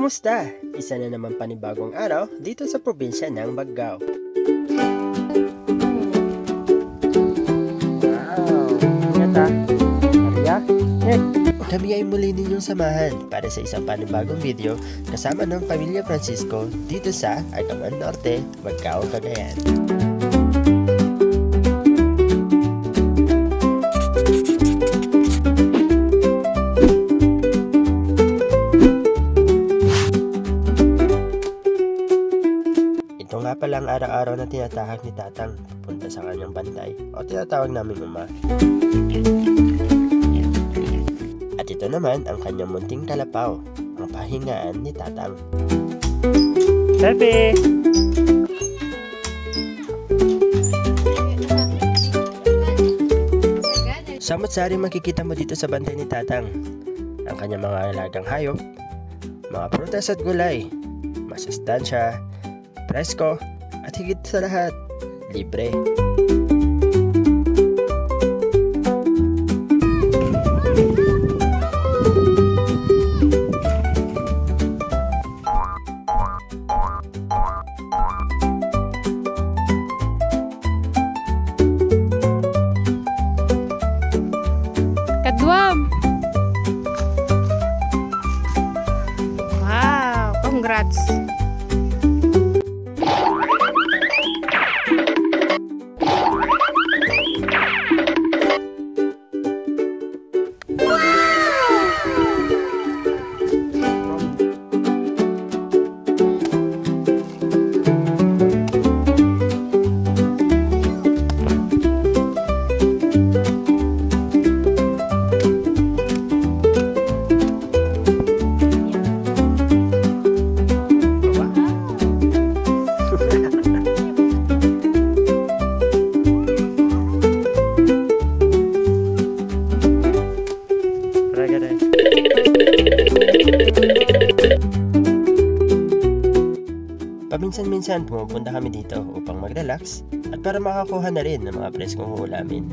Kumusta? Isa na naman panibagong araw dito sa probinsya ng Baggao. Wow! Ganda! Maria? Kami ay muli ninyong samahan para sa isang panibagong video kasama ng Pamilya Francisco dito sa Agaman Norte, Baggao, Cagayan. Ito nga palang araw-araw na tinatahak ni Tatang punta sa kanyang bantay o tinatawag namin Uma. At ito naman ang kanyang munting kalapaw, ang pahingaan ni Tatang. Pepe! Samot-sari makikita mo dito sa bantay ni Tatang ang kanyang mga alagang hayop, mga prutas at gulay, masustansya, presko, at higit sa lahat, libre. Kadwam! Wow! Congrats! Paminsan-minsan pumupunta kami dito upang mag-relax at para makakuha na rin ng mga preskong ulamin.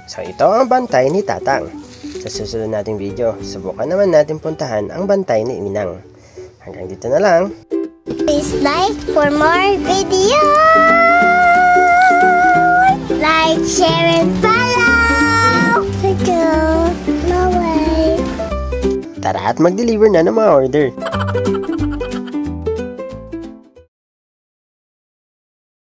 So ito ang bantay ni Tatang. Sa susunod nating video, subukan naman natin puntahan ang bantay ni Inang. Hanggang dito na lang. Please like for more videos. Like, share, and follow. No way. Tara at mag-deliver na ng mga order.